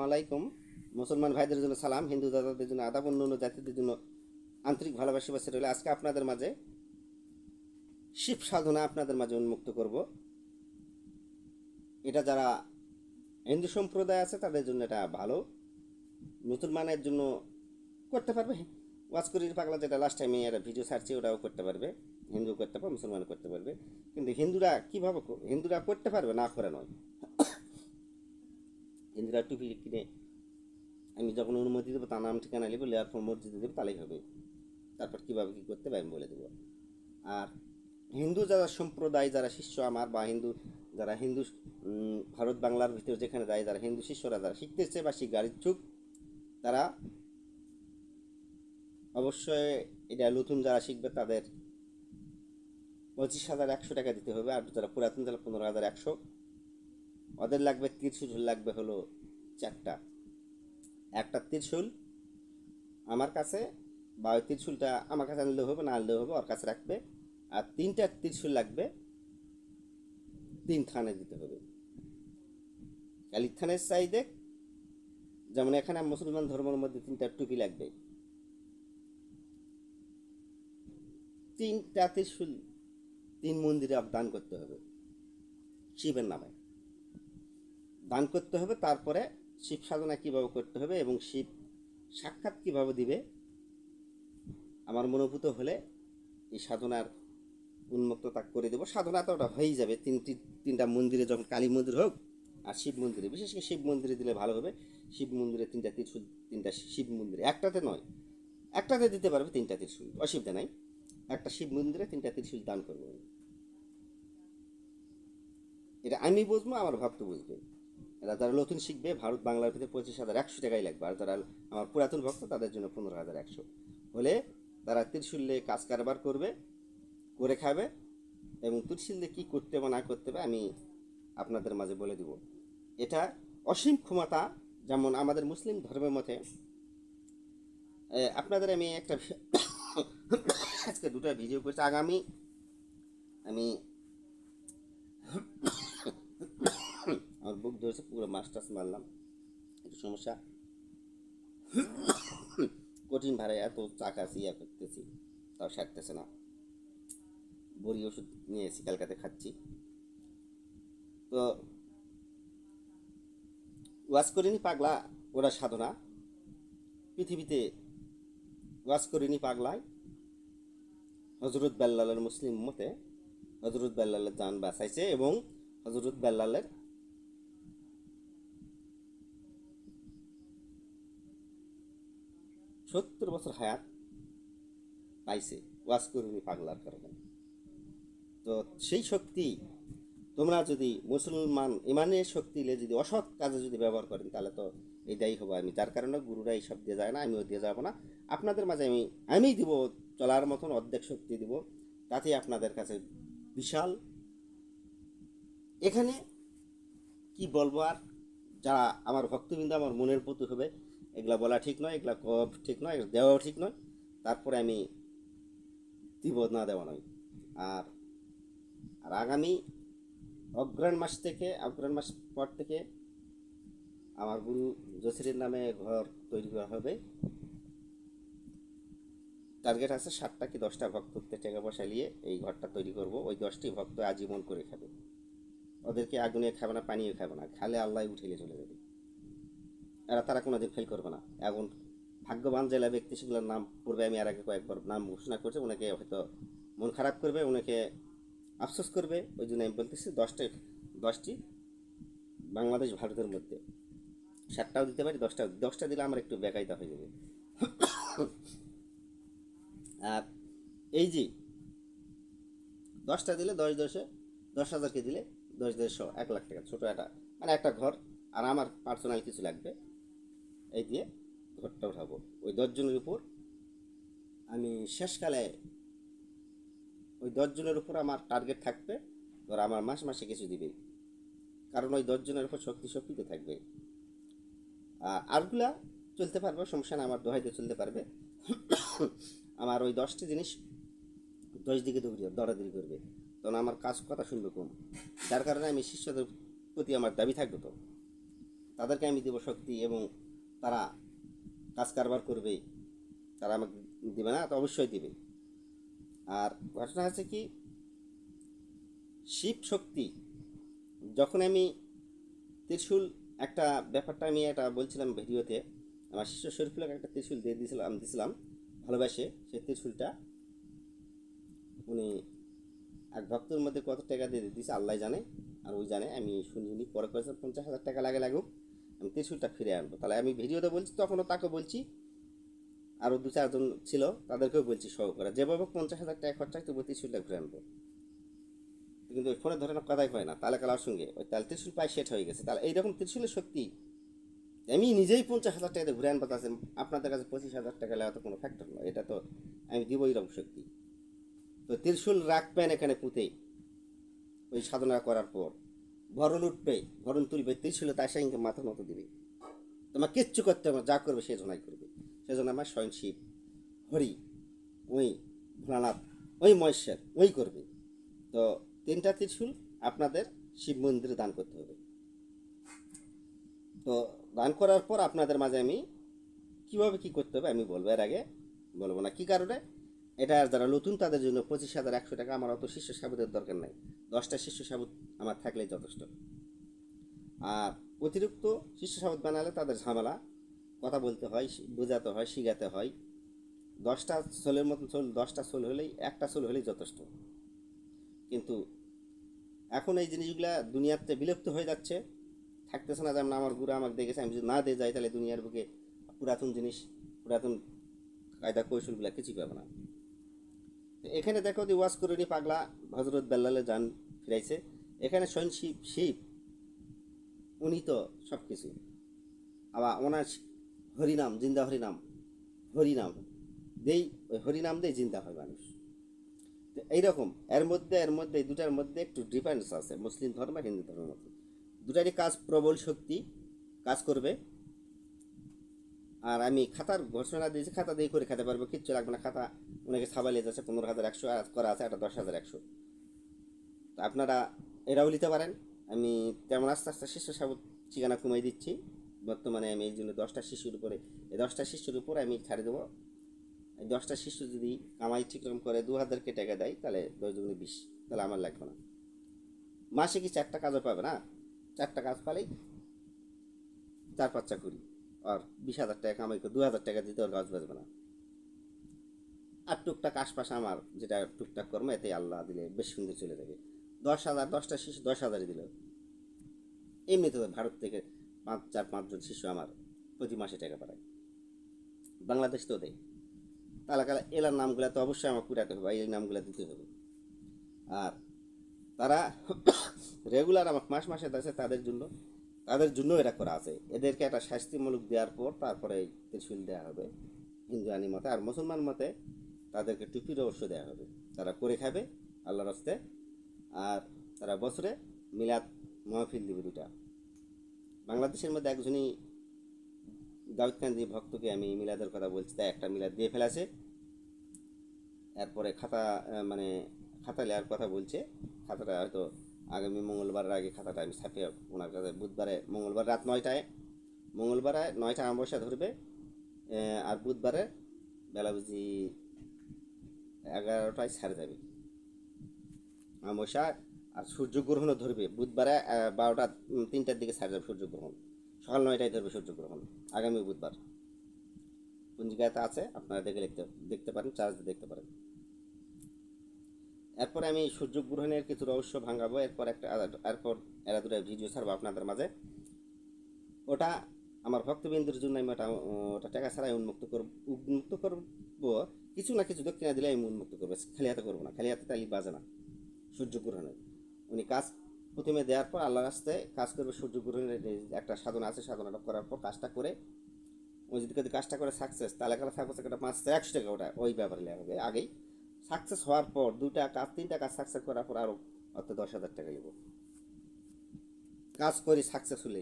আলাইকুম। মুসলমান ভাইদের জন্য সালাম, হিন্দু দাদাদের জন্য আদাব, অন্য জাতিদের জন্য আন্তরিক ভালোবাসা বাসে রইল। আজকে আপনাদের মাঝে শিব সাধনা আপনাদের মাঝে উন্মুক্ত করব। এটা যারা হিন্দু সম্প্রদায় আছে তাদের জন্য এটা ভালো, মুসলমানের জন্য করতে পারবে। ওয়াজ করির পাগলা যেটা লাস্ট টাইমে একটা ভিডিও ছাড়ছি ওটাও করতে পারবে, হিন্দু করতে পারবে, মুসলমান করতে পারবে। কিন্তু হিন্দুরা কীভাবে হিন্দুরা করতে পারবে না করে নয়। হিন্দুরা টুপি কিনে আমি যখন অনুমতি দেবো তার নাম ঠিকানা লিখবো, লেয়ার পর মসজিদে দেবো, তাহলেই হবে। তারপর কীভাবে কী করতে হবে আমি বলে দেবো। আর হিন্দু যারা সম্প্রদায়, যারা শিষ্য আমার বা হিন্দু যারা হিন্দু ভারত বাংলার ভিতরে যেখানে যায়, যারা হিন্দু শিষ্যরা যারা শিখতেছে বা শিখার ইচ্ছুক, তারা অবশ্যই এটা নতুন যারা শিখবে তাদের 25,100 টাকা দিতে হবে। আর যারা পুরাতন তারা 15,100। ওদের লাগবে ত্রিশূল, লাগবে হলো 4টা। একটা ত্রিশূল আমার কাছে, বা ওই ত্রিশূলটা আমার কাছে আনলেও হবে, না আনলেও হবে, ওর কাছে রাখবে। আর 3টা ত্রিশূল লাগবে, 3 থানে দিতে হবে। কালী থানের চাইদে যেমন এখানে মুসলমান ধর্মের মধ্যে 3টা টুপি লাগবে, 3টা ত্রিশূল 3 মন্দিরে দান করতে হবে, শিবের নামে দান করতে হবে। তারপরে শিব সাধনা কীভাবে করতে হবে এবং শিব সাক্ষাৎ কীভাবে দিবে আমার মনোভূত হলে এই সাধনার উন্মুক্ততা করে দেবো। সাধনা তো ওটা হয়েই যাবে। 3টা মন্দিরে, যখন কালী মন্দির হোক আর শিব মন্দিরে, বিশেষ করে শিব মন্দিরে দিলে ভালো হবে। শিব মন্দিরে 3টা ত্রিশূল, 3টা শিব মন্দিরে, একটাতে নয়, একটাতে দিতে পারবে 3টা ত্রিশূল, অসুবিধা নাই। একটা শিব মন্দিরে 3টা ত্রিশূল দান করবো। এটা আমি বুঝবো, আমার ভক্ত বুঝবে। এরা যারা নতুন শিখবে ভারত বাংলার ভিতরে 25,100 টাকাই লাগবে। আর যারা আমার পুরাতন ভক্ত তাদের জন্য 15,100 হলে তারা ত্রিশূলে কাজ কারবার করবে, করে খাবে। এবং ত্রিশূলে কী করতে হবে না করতে হবে আমি আপনাদের মাঝে বলে দিব। এটা অসীম ক্ষমতা। যেমন আমাদের মুসলিম ধর্মের মতে আপনাদের আমি একটা আজকে 2টা ভিডিও করছি। আগামী আমি আমার বুক ধরেছে, পুরো মাস্টার্স মারলাম, একটু সমস্যা, কঠিন ভাড়ায় এত চাকা ইয়া করতেছি তাও সারতেছে না। বড়ি ওষুধ নিয়ে এসেছি, ক্যালকাতে খাচ্ছি। তো ওয়াজ করিনি পাগলা ওরা সাধনা, পৃথিবীতে ওয়াজ করিনি পাগলায় হজরত বেল্লালের মুসলিম মতে হজরত বেল্লালের জান বাঁচাইছে এবং হজরত বেল্লালের 70 বছর হায়াত পাইছে ওয়াজ করিনি পাগলার কারণে। তো সেই শক্তি তোমরা যদি মুসলমান ইমানের শক্তি যদি অসৎ কাজে যদি ব্যবহার করেন তাহলে তো এই দায়ী হবো আমি। যার কারণে গুরুরা এইসব দিয়ে যায় না, আমিও দিয়ে যাবো না। আপনাদের মাঝে আমি দিব চলার মতন অর্ধেক শক্তি দিব, তাতে আপনাদের কাছে বিশাল। এখানে কি বলবো আর, যারা আমার ভক্তবৃন্দ আমার মনের প্রতি হবে, এগুলা বলা ঠিক নয়, এগুলা ঠিক নয়, দেওয়াও ঠিক নয়। তারপরে আমি দিব না, দেওয়া নয়। আর আর আগামী অগ্রহায়ণ মাস পর থেকে আমার গুরু জসিরের নামে ঘর তৈরি করা হবে। টার্গেট আছে 7টা কি 10টা ভক্তদের টাকা পয়সা নিয়ে এই ঘরটা তৈরি করব। ওই 10টি ভক্ত আজীবন করে খাবে। ওদেরকে আগুনে খাবে না, পানিও খাবে না, খালে আল্লাহ উঠেলে চলে যাবে। তারা কোনোদিন ফেল করবে না। এখন ভাগ্যবান জেলা ব্যক্তি সেগুলোর নাম পূর্বে আমি আর আগে কয়েকবার নাম ঘোষণা করছি, ওনাকে হয়তো মন খারাপ করবে, ওনাকে আফসোস করবে। ওই জন্য আমি বলতেছি 10টি বাংলাদেশ ভারতের মধ্যে 7টাও দিতে পারি, 10টা দিলে আমার একটু বেকায়দা হয়ে যাবে। আর এই যে 10টা দিলে 10,000কে দিলে 10,000 1 লাখ টাকা, ছোটো একটা মানে একটা ঘর। আর আমার পার্সোনাল কিছু লাগবে, এই দিয়ে ঘরটা উঠাবো। ওই 10 জনের উপর আমি শেষকালে ওই 10 জনের উপর আমার টার্গেট থাকবে। ধর আমার মাসে কিছু দিবে, কারণ ওই 10 জনের উপর শক্তিতে থাকবে। আর আরগুলা চলতে পারবে, সমস্যা না, আমার দোহাইতে চলতে পারবে। আমার ওই 10টি জিনিস 10 দিকে দৌড়াদৌড়ি করবে, তখন আমার কাজ কথা শুনবে কম। যার কারণে আমি শিষ্যদের প্রতি আমার দাবি থাকবে। তো তাদেরকে আমি দেবো শক্তি, এবং তারা কাজ কারবার করবে। তারা আমাকে দিবে না? তো অবশ্যই দিবে। আর ঘটনা হচ্ছে কি, শিব শক্তি, যখন আমি ত্রিশূল, একটা ব্যাপারটা আমি এটা বলছিলাম ভিডিওতে, আমার শিষ্য শরীফুলকে একটা ত্রিশূল দিয়েছিলাম ভালোবাসে। সেই ত্রিশূলটা উনি এক ভক্তের মধ্যে কত টাকা দিয়ে দিয়েছে আল্লাহ জানে, আর ওই জানে, আমি শুনি পরে করেছে 50,000 টাকা লাগুক, আমি ত্রিশূলটা ফিরে আনবো। তাহলে আমি ভিডিওতে বলছি, তখনও তাকে বলছি, আরও 2-4 জন ছিল তাদেরকেও বলছি সহকারে, যেভাবে 50,000 টাকা খরচা তবু ত্রিশূলটা ঘুরে আনবো। কিন্তু ওই ফোনে ধরে না, কথাই হয় না, তাহলে কালার সঙ্গে ওই তাহলে ত্রিশূল পায়ে সেট হয়ে গেছে। তাহলে এইরকম ত্রিশূলের শক্তি আমি নিজেই 50,000 টাকা দিয়ে ঘুরে আনবো, আছে আপনাদের কাছে 25,000 টাকা লাগা তো কোনো ফ্যাক্টর নয়, এটা তো আমি দিব এইরকম শক্তি। তো ত্রিশূল রাখবেন এখানে পুঁতে, ওই সাধনা করার পর ভরণ উঠবে, ভরণ তুলবে, ত্রিশূলে তার সঙ্গে মাথা মতো দিবে, তোমার কিচ্ছু করতে হবে না, যা করবে সে জনাই করবে। সেজন্য আমার স্বয়ং শিব, হরি, ওই ভোলানাথ, ওই মহেশ্বর, ওই করবে। তো 3টা ত্রিশূল আপনাদের শিব মন্দিরে দান করতে হবে। তো দান করার পর আপনাদের মাঝে আমি কীভাবে কী করতে হবে আমি বলবো, এর আগে বলবো না। কী কারণে? এটা যারা নতুন তাদের জন্য 25,100 টাকা। আমার অত শিষ্য সাবুদের দরকার নাই, 10টা শিষ্য সাবুদ আমার থাকলেই যথেষ্ট। আর অতিরিক্ত শিষ্য সাবুদ বানালে তাদের ঝামেলা, কথা বলতে হয়, বোঝাতে হয়, শিখাতে হয়। 10টা সোলের মতন সোল, 10টা সোল হলেই, একটা সোল হলেই যথেষ্ট। কিন্তু এখন এই জিনিসগুলা দুনিয়াতে বিলুপ্ত হয়ে যাচ্ছে, থাকতেছে না। যেমন আমার গুরু আমাকে দেখেছে, আমি যদি না দিয়ে যাই তাহলে দুনিয়ার বুকে পুরাতন জিনিস, পুরাতন কায়দা কৌশলগুলো কিছুই পাবে না। এখানে দেখো যে ওয়াজ করে নি পাগলা হজরত বেল্লালে যান ফিরাইছে, এখানে স্বয়ং শিব, শিব উনি তো সব কিছু। আবার ওনার হরিনাম, জিন্দা হরিনাম, হরিনাম দেই, ওই হরিনাম দেই জিন্দা হয় মানুষ। তো এইরকম এর মধ্যে এই দুটার মধ্যে একটু ডিফারেন্স আছে, মুসলিম ধর্ম আর হিন্দু ধর্মের মধ্যে। দুটারই কাজ প্রবল শক্তি কাজ করবে। আর আমি খাতার ঘোষণা দিয়েছি, খাতা দিয়ে করে খেতে পারবো, কিচ্ছু লাগবে না। খাতা অনেকে ছাবালিয়ে যাচ্ছে, 15,100 করা আছে, একটা 10,100। তো আপনারা এরাও নিতে পারেন। আমি তেমন আস্তে আস্তে শিষ্য সাবুত ঠিকানা কমিয়ে দিচ্ছি। বর্তমানে আমি এই জন্য 10টা শিশুর উপরে, এই 10টা শিশুর উপরে আমি ছাড়ে দেবো। এই 10টা শিশু যদি কামাই ঠিকরকম করে 2,000 টাকা দেয়, তাহলে 10 দুগুণে 20, তাহলে আমার লাগবে না। মাসে কি 4টা কাজও পাবে না? 4টা কাজ পালেই 4-5 করি, আর 20,000 টাকা কামাই করে 2,000 টাকা দিতে ওর কাজ বাজবে না। আর টুকটাক আশপাশে আমার যেটা টুকটাক কর্ম, এতে আল্লাহ দিলে বেশ সুন্দর চলে যাবে। 10,000, 10টা শিশু 10,000-ই দিল। এমনিতে তো ভারত থেকে 4-5 জন শিশু আমার প্রতি মাসে টাকা পাঠায়, বাংলাদেশ তো দেয়। তাহলে কালা এলার নামগুলো তো অবশ্যই আমার পুরাতে হবে, এই নামগুলো দিতে হবে। আর তারা রেগুলার আমার মাস মাসে আছে, তাদের জন্য এটা করা আছে। এদেরকে একটা শাস্তিমূলক দেওয়ার পর তারপরে এই ত্রিশূল দেওয়া হবে হিন্দু আইনি মতে। আর মুসলমান মতে তাদেরকে টুপির অবশ্য দেওয়া হবে, তারা করে খাবে আল্লাহর রাস্তে। আর তারা বছরে মিলাদ মাহফিল দিবে 2টা। বাংলাদেশের মধ্যে একজনই দাউদকান্দি ভক্তকে আমি মিলাদের কথা বলছি, তাই একটা মিলাদ দিয়ে ফেলেছে। এরপরে খাতা, মানে খাতা নেওয়ার কথা বলছে। খাতাটা হয়তো আগামী মঙ্গলবারের আগে খাতাটা আমি ছাপিয়ে ওনার কাছে, বুধবারে, মঙ্গলবার রাত 9টায়, মঙ্গলবারে 9টা অমাবস্যা ধরবে, আর বুধবারে বেলা বুঝি 11টায় ছাড়ে যাবে অমাবস্যা। আর সূর্যগ্রহণও ধরবে বুধবারে 12টা 3টার দিকে ছাড়ে যাবে সূর্যগ্রহণ, সকাল 9টায় ধরবে সূর্যগ্রহণ আগামী বুধবার। পঞ্জিকাতে আছে, আপনারা দেখে দেখতে পারেন, চার্জ দেখতে পারেন। এরপরে আমি সূর্যগ্রহণের কিছু রহস্য ভাঙাবো, এরপর এরা 2টা ভিডিও ছাড়বো আপনাদের মাঝে। ওটা আমার ভক্তবিন্দুর জন্য আমি ওটা টাকা ছাড়াই উন্মুক্ত করবো। কিছু না কিছু দক্ষিণা দিলে আমি উন্মুক্ত করবো, খালি হাতে করবো না, খালি হাতে তালি বাজে না। সূর্যগ্রহণের উনি কাজ প্রথমে দেওয়ার পর আল্লাহর রাস্তায় কাজ করবে। সূর্যগ্রহণের একটা সাধনা আছে, সাধনাটা করার পর কাজটা করে ওই যদি কাজটা করে সাকসেস, তাহলে কালা থাকবে একটা 500-100 টাকা, ওটা ওই ব্যাপারে লেখা হবে। আগেই সাকসেস হওয়ার পর 2টা কাজ 3টা কাজ সাকসেস করার পর আরও অত 10,000 টাকা নেব কাজ করি সাকসেস হলে।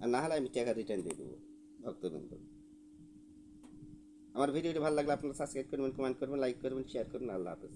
আর না হলে আমি টাকা রিটার্ন দিয়ে দেবো ভক্তবৃন্দ। আমার ভিডিওটি ভালো লাগলে আপনারা সাবস্ক্রাইব করবেন, কমেন্ট করবেন, লাইক করবেন, শেয়ার করবেন। আল্লাহ হাফেজ।